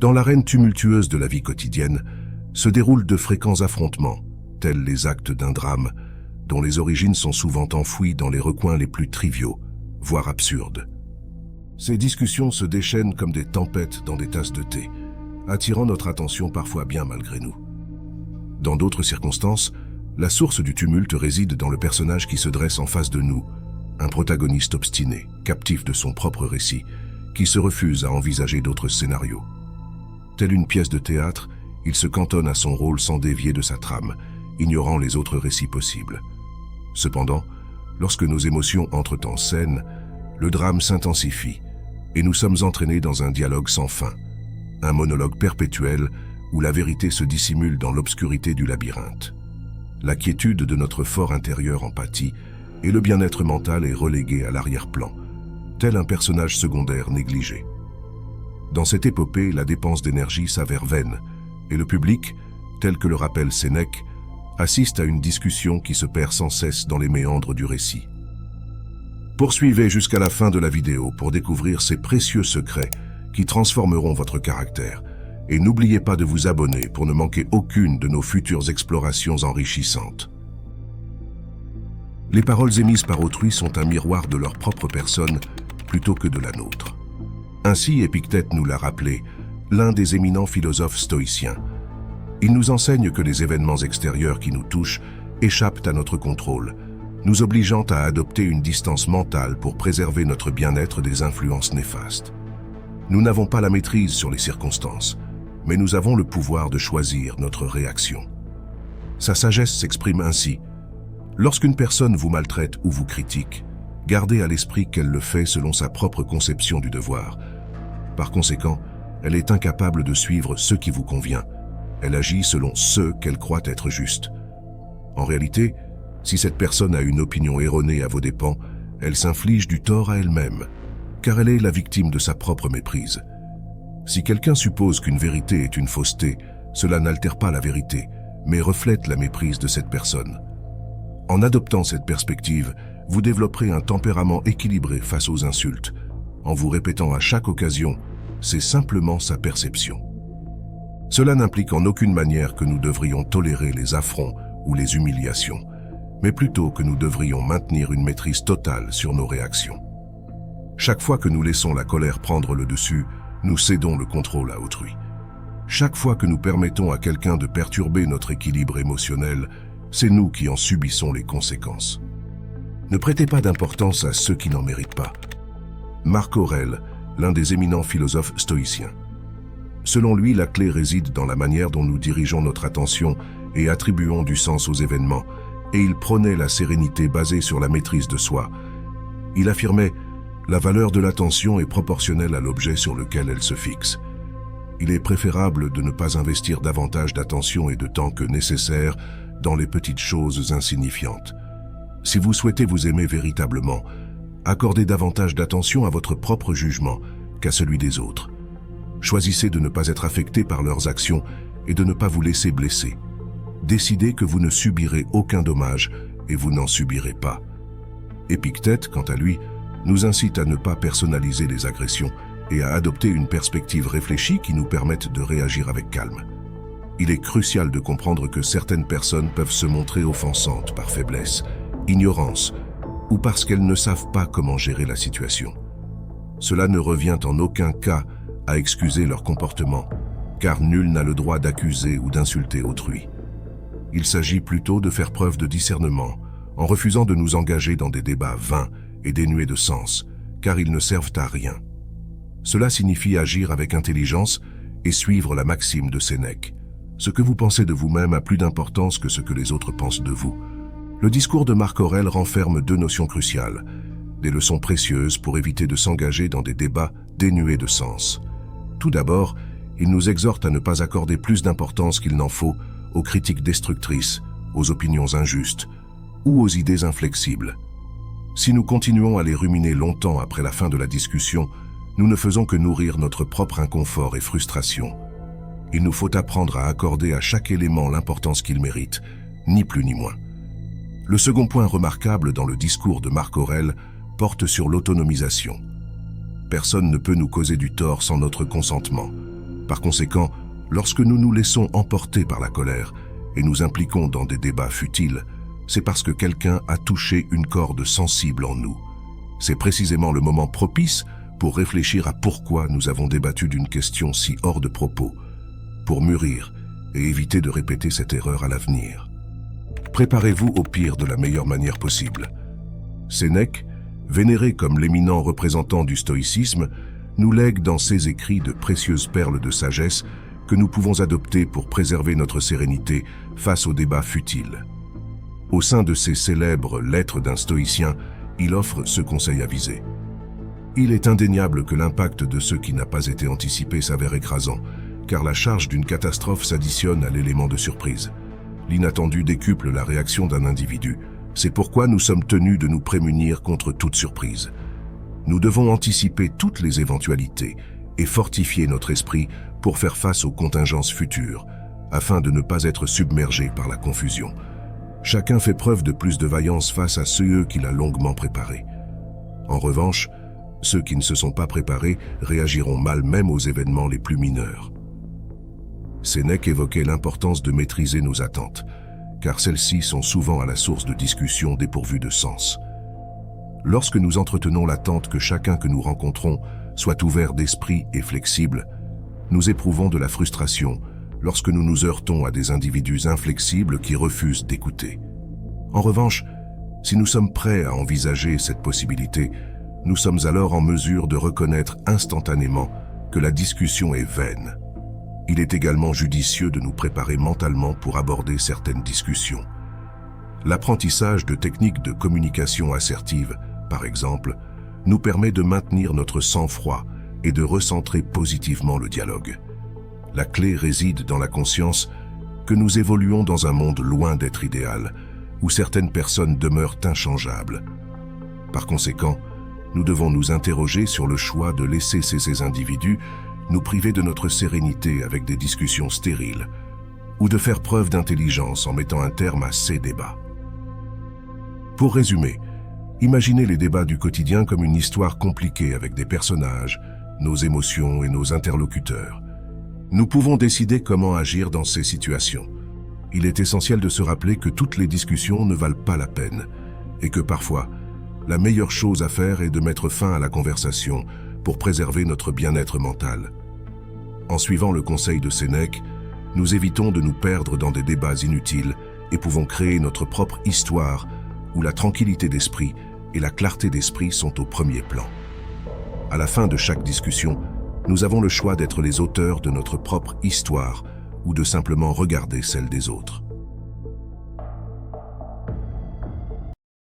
Dans l'arène tumultueuse de la vie quotidienne, se déroulent de fréquents affrontements, tels les actes d'un drame, dont les origines sont souvent enfouies dans les recoins les plus triviaux, voire absurdes. Ces discussions se déchaînent comme des tempêtes dans des tasses de thé, attirant notre attention parfois bien malgré nous. Dans d'autres circonstances, la source du tumulte réside dans le personnage qui se dresse en face de nous, un protagoniste obstiné, captif de son propre récit, qui se refuse à envisager d'autres scénarios. Telle une pièce de théâtre, il se cantonne à son rôle sans dévier de sa trame, ignorant les autres récits possibles. Cependant, lorsque nos émotions entrent en scène, le drame s'intensifie et nous sommes entraînés dans un dialogue sans fin, un monologue perpétuel où la vérité se dissimule dans l'obscurité du labyrinthe. La quiétude de notre fort intérieur en pâtit et le bien-être mental est relégué à l'arrière-plan, tel un personnage secondaire négligé. Dans cette épopée, la dépense d'énergie s'avère vaine et le public, tel que le rappelle Sénèque, assiste à une discussion qui se perd sans cesse dans les méandres du récit. Poursuivez jusqu'à la fin de la vidéo pour découvrir ces précieux secrets qui transformeront votre caractère. Et n'oubliez pas de vous abonner pour ne manquer aucune de nos futures explorations enrichissantes. Les paroles émises par autrui sont un miroir de leur propre personne plutôt que de la nôtre. Ainsi, Épictète nous l'a rappelé, l'un des éminents philosophes stoïciens. Il nous enseigne que les événements extérieurs qui nous touchent échappent à notre contrôle, nous obligeant à adopter une distance mentale pour préserver notre bien-être des influences néfastes. Nous n'avons pas la maîtrise sur les circonstances, mais nous avons le pouvoir de choisir notre réaction. Sa sagesse s'exprime ainsi. Lorsqu'une personne vous maltraite ou vous critique, gardez à l'esprit qu'elle le fait selon sa propre conception du devoir. Par conséquent, elle est incapable de suivre ce qui vous convient. Elle agit selon ce qu'elle croit être juste. En réalité, si cette personne a une opinion erronée à vos dépens, elle s'inflige du tort à elle-même, car elle est la victime de sa propre méprise. Si quelqu'un suppose qu'une vérité est une fausseté, cela n'altère pas la vérité, mais reflète la méprise de cette personne. En adoptant cette perspective, vous développerez un tempérament équilibré face aux insultes, en vous répétant à chaque occasion « c'est simplement sa perception ». Cela n'implique en aucune manière que nous devrions tolérer les affronts ou les humiliations, mais plutôt que nous devrions maintenir une maîtrise totale sur nos réactions. Chaque fois que nous laissons la colère prendre le dessus, nous cédons le contrôle à autrui. Chaque fois que nous permettons à quelqu'un de perturber notre équilibre émotionnel, c'est nous qui en subissons les conséquences. Ne prêtez pas d'importance à ceux qui n'en méritent pas. Marc Aurèle, l'un des éminents philosophes stoïciens. Selon lui, la clé réside dans la manière dont nous dirigeons notre attention et attribuons du sens aux événements, et il prônait la sérénité basée sur la maîtrise de soi. Il affirmait « La valeur de l'attention est proportionnelle à l'objet sur lequel elle se fixe. Il est préférable de ne pas investir davantage d'attention et de temps que nécessaire dans les petites choses insignifiantes. Si vous souhaitez vous aimer véritablement, accordez davantage d'attention à votre propre jugement qu'à celui des autres. Choisissez de ne pas être affecté par leurs actions et de ne pas vous laisser blesser. Décidez que vous ne subirez aucun dommage et vous n'en subirez pas. » Épictète, quant à lui, nous incite à ne pas personnaliser les agressions et à adopter une perspective réfléchie qui nous permette de réagir avec calme. Il est crucial de comprendre que certaines personnes peuvent se montrer offensantes par faiblesse, ignorance ou parce qu'elles ne savent pas comment gérer la situation. Cela ne revient en aucun cas à excuser leur comportement, car nul n'a le droit d'accuser ou d'insulter autrui. Il s'agit plutôt de faire preuve de discernement, en refusant de nous engager dans des débats vains et dénués de sens, car ils ne servent à rien. Cela signifie agir avec intelligence et suivre la maxime de Sénèque. Ce que vous pensez de vous-même a plus d'importance que ce que les autres pensent de vous. Le discours de Marc Aurèle renferme deux notions cruciales, des leçons précieuses pour éviter de s'engager dans des débats dénués de sens. Tout d'abord, il nous exhorte à ne pas accorder plus d'importance qu'il n'en faut aux critiques destructrices, aux opinions injustes ou aux idées inflexibles. Si nous continuons à les ruminer longtemps après la fin de la discussion, nous ne faisons que nourrir notre propre inconfort et frustration. Il nous faut apprendre à accorder à chaque élément l'importance qu'il mérite, ni plus ni moins. Le second point remarquable dans le discours de Marc Aurèle porte sur l'autonomisation. Personne ne peut nous causer du tort sans notre consentement. Par conséquent, lorsque nous nous laissons emporter par la colère et nous impliquons dans des débats futiles, c'est parce que quelqu'un a touché une corde sensible en nous. C'est précisément le moment propice pour réfléchir à pourquoi nous avons débattu d'une question si hors de propos, pour mûrir et éviter de répéter cette erreur à l'avenir. Préparez-vous au pire de la meilleure manière possible. Sénèque, vénéré comme l'éminent représentant du stoïcisme, nous lègue dans ses écrits de précieuses perles de sagesse que nous pouvons adopter pour préserver notre sérénité face aux débats futiles. Au sein de ses célèbres Lettres d'un stoïcien, il offre ce conseil avisé. Il est indéniable que l'impact de ce qui n'a pas été anticipé s'avère écrasant, car la charge d'une catastrophe s'additionne à l'élément de surprise. L'inattendu décuple la réaction d'un individu. C'est pourquoi nous sommes tenus de nous prémunir contre toute surprise. Nous devons anticiper toutes les éventualités et fortifier notre esprit pour faire face aux contingences futures, afin de ne pas être submergés par la confusion. Chacun fait preuve de plus de vaillance face à ceux qu'il a longuement préparés. En revanche, ceux qui ne se sont pas préparés réagiront mal même aux événements les plus mineurs. Sénèque évoquait l'importance de maîtriser nos attentes, car celles-ci sont souvent à la source de discussions dépourvues de sens. Lorsque nous entretenons l'attente que chacun que nous rencontrons soit ouvert d'esprit et flexible, nous éprouvons de la frustration lorsque nous nous heurtons à des individus inflexibles qui refusent d'écouter. En revanche, si nous sommes prêts à envisager cette possibilité, nous sommes alors en mesure de reconnaître instantanément que la discussion est vaine. Il est également judicieux de nous préparer mentalement pour aborder certaines discussions. L'apprentissage de techniques de communication assertive, par exemple, nous permet de maintenir notre sang-froid et de recentrer positivement le dialogue. La clé réside dans la conscience que nous évoluons dans un monde loin d'être idéal, où certaines personnes demeurent inchangeables. Par conséquent, nous devons nous interroger sur le choix de laisser ces individus nous priver de notre sérénité avec des discussions stériles, ou de faire preuve d'intelligence en mettant un terme à ces débats. Pour résumer, imaginez les débats du quotidien comme une histoire compliquée avec des personnages, nos émotions et nos interlocuteurs. Nous pouvons décider comment agir dans ces situations. Il est essentiel de se rappeler que toutes les discussions ne valent pas la peine, et que parfois, la meilleure chose à faire est de mettre fin à la conversation pour préserver notre bien-être mental. En suivant le conseil de Sénèque, nous évitons de nous perdre dans des débats inutiles et pouvons créer notre propre histoire où la tranquillité d'esprit et la clarté d'esprit sont au premier plan. À la fin de chaque discussion, nous avons le choix d'être les auteurs de notre propre histoire ou de simplement regarder celle des autres.